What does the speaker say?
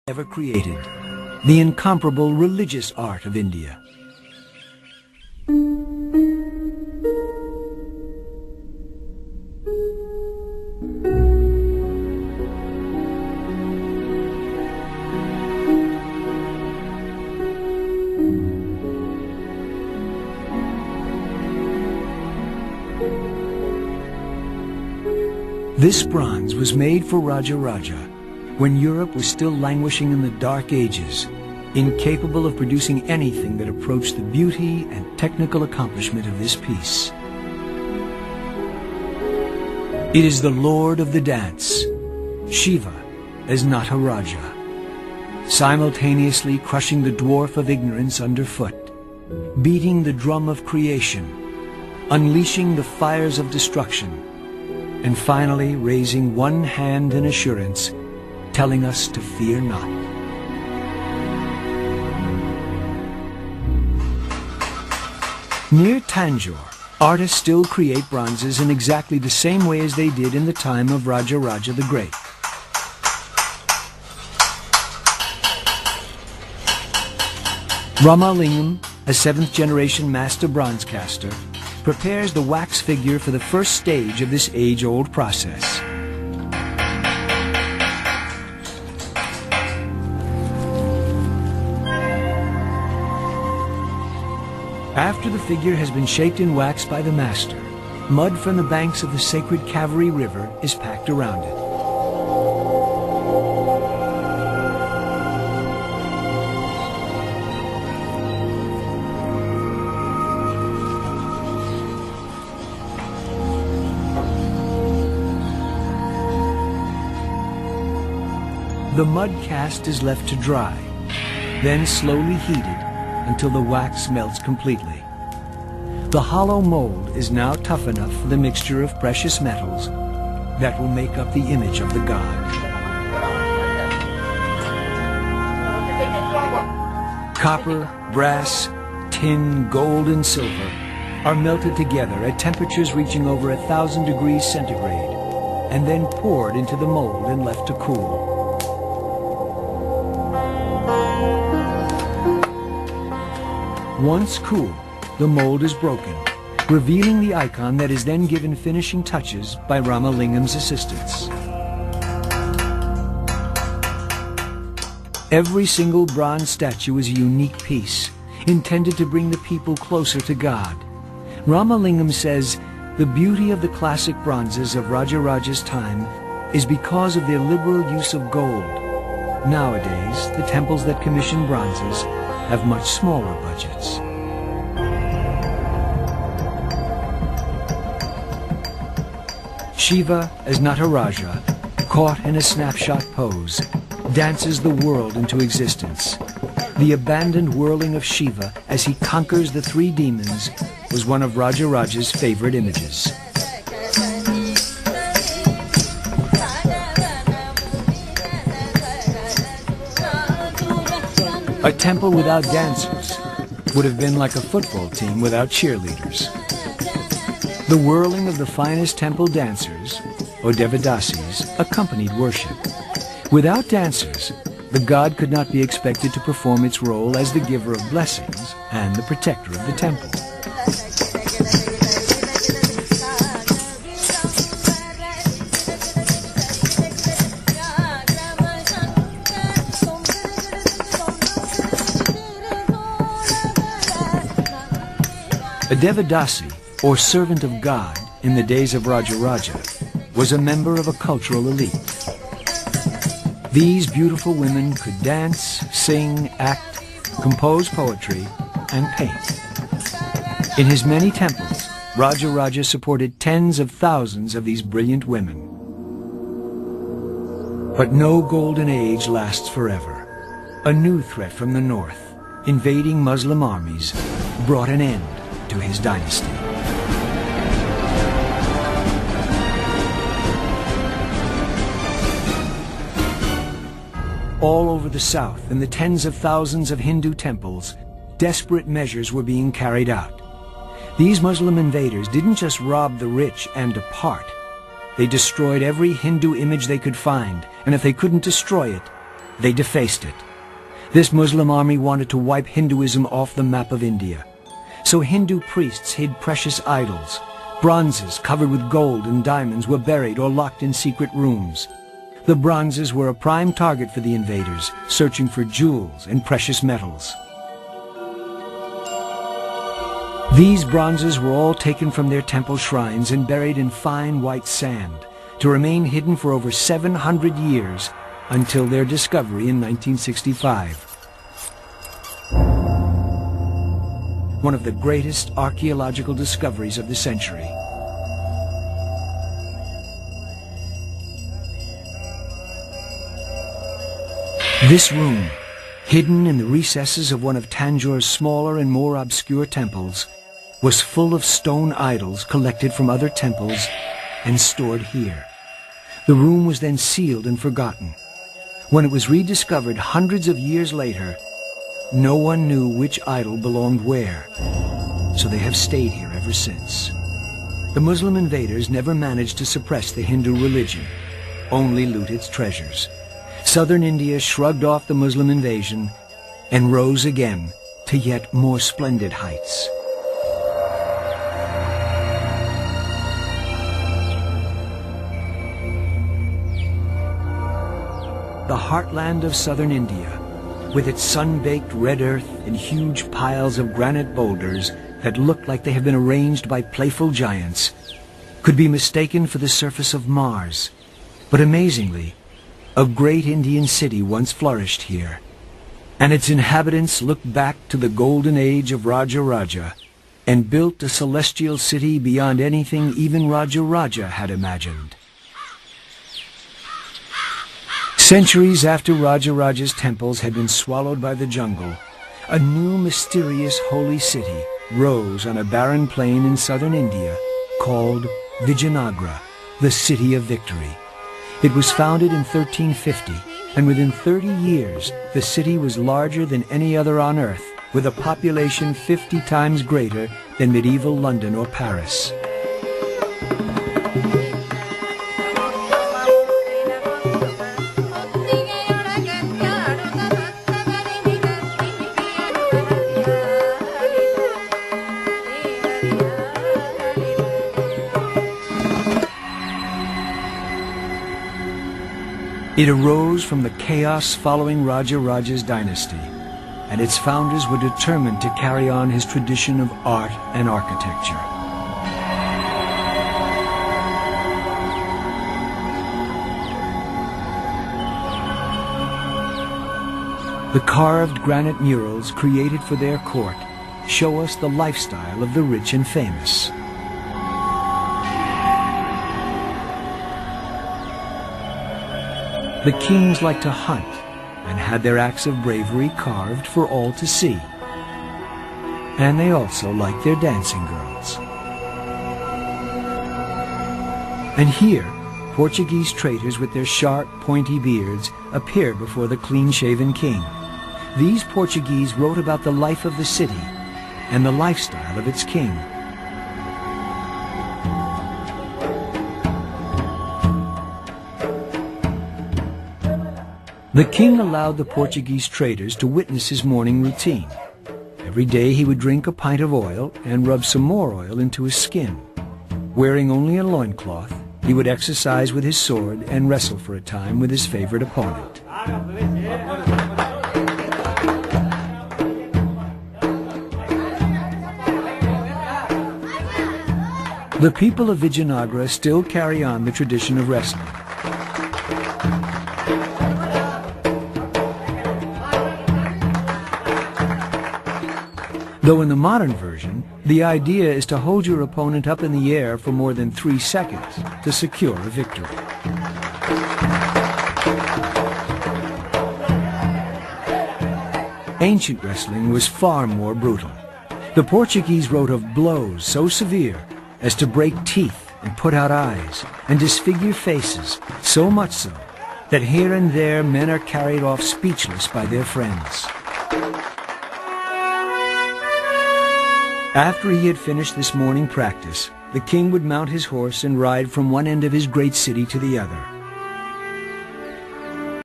ever created, the incomparable religious art of India. This bronze was made for Raja when Europe was still languishing in the Dark Ages, incapable of producing anything that approached the beauty and technical accomplishment of this piece. It is the Lord of the Dance, Shiva as Nataraja, simultaneously crushing the dwarf of ignorance underfoot, beating the drum of creation, unleashing the fires of destruction, and finally raising one hand in assurance, telling us to fear not. Near Tanjore, artists still create bronzes in exactly the same way as they did in the time of Raja the Great. Ramalingam, a 7th-generation master bronze caster, prepares the wax figure for the first stage of this age-old process. After the figure has been shaped in wax by the master, mud from the banks of the sacred Kaveri River is packed around it. The mud cast is left to dry, then slowly heated until the wax melts completely. The hollow mold is now tough enough for the mixture of precious metals that will make up the image of the god. Copper, brass, tin, gold, and silver are melted together at temperatures reaching over 1,000 degrees centigrade and then poured into the mold and left to cool. Once cool, the mold is broken, revealing the icon that is then given finishing touches by Ramalingam's assistants. Every single bronze statue is a unique piece, intended to bring the people closer to God. Ramalingam says, the beauty of the classic bronzes of Raja's time is because of their liberal use of gold. Nowadays, the temples that commission bronzes have much smaller budgets. Shiva as Nataraja, caught in a snapshot pose, dances the world into existence. The abandoned whirling of Shiva as he conquers the 3 demons was one of Raja's favorite images. A temple without dancers would have been like a football team without cheerleaders. The whirling of the finest temple dancers, or Devadasis, accompanied worship. Without dancers, the god could not be expected to perform its role as the giver of blessings and the protector of the temple. A Devadasi, or servant of God, in the days of Raja, was a member of a cultural elite. These beautiful women could dance, sing, act, compose poetry, and paint. In his many temples, Raja supported tens of thousands of these brilliant women. But no golden age lasts forever. A new threat from the north, invading Muslim armies, brought an end to his dynasty. All over the south, in the tens of thousands of Hindu temples, desperate measures were being carried out. These Muslim invaders didn't just rob the rich and depart. They destroyed every Hindu image they could find, and if they couldn't destroy it, they defaced it. This Muslim army wanted to wipe Hinduism off the map of India. So Hindu priests hid precious idols. Bronzes covered with gold and diamonds were buried or locked in secret rooms. The bronzes were a prime target for the invaders, searching for jewels and precious metals. These bronzes were all taken from their temple shrines and buried in fine white sand, to remain hidden for over 700 years until their discovery in 1965. One of the greatest archaeological discoveries of the century. This room, hidden in the recesses of one of Tanjore's smaller and more obscure temples, was full of stone idols collected from other temples and stored here. The room was then sealed and forgotten. When it was rediscovered hundreds of years later, no one knew which idol belonged where, so they have stayed here ever since. The Muslim invaders never managed to suppress the Hindu religion, only loot its treasures. Southern India shrugged off the Muslim invasion and rose again to yet more splendid heights. The heartland of southern India, with its sun-baked red earth and huge piles of granite boulders that looked like they had been arranged by playful giants, could be mistaken for the surface of Mars. But amazingly, a great Indian city once flourished here, and its inhabitants looked back to the golden age of Raja Raja and built a celestial city beyond anything even Raja Raja had imagined. Centuries after Raja Raja's temples had been swallowed by the jungle, a new mysterious holy city rose on a barren plain in southern India called Vijayanagara, the City of Victory. It was founded in 1350, and within 30 years the city was larger than any other on earth, with a population 50 times greater than medieval London or Paris. It arose from the chaos following Raja Raja's dynasty, and its founders were determined to carry on his tradition of art and architecture. The carved granite murals created for their court show us the lifestyle of the rich and famous. The kings liked to hunt and had their acts of bravery carved for all to see. And they also liked their dancing girls. And here, Portuguese traders with their sharp, pointy beards appear before the clean-shaven king. These Portuguese wrote about the life of the city and the lifestyle of its king. The king allowed the Portuguese traders to witness his morning routine. Every day he would drink a pint of oil and rub some more oil into his skin. Wearing only a loincloth, he would exercise with his sword and wrestle for a time with his favorite opponent. The people of Vijayanagara still carry on the tradition of wrestling. Though in the modern version, the idea is to hold your opponent up in the air for more than 3 seconds to secure a victory. Ancient wrestling was far more brutal. The Portuguese wrote of blows so severe as to break teeth and put out eyes and disfigure faces, so much so that here and there men are carried off speechless by their friends. After he had finished this morning practice, the king would mount his horse and ride from one end of his great city to the other.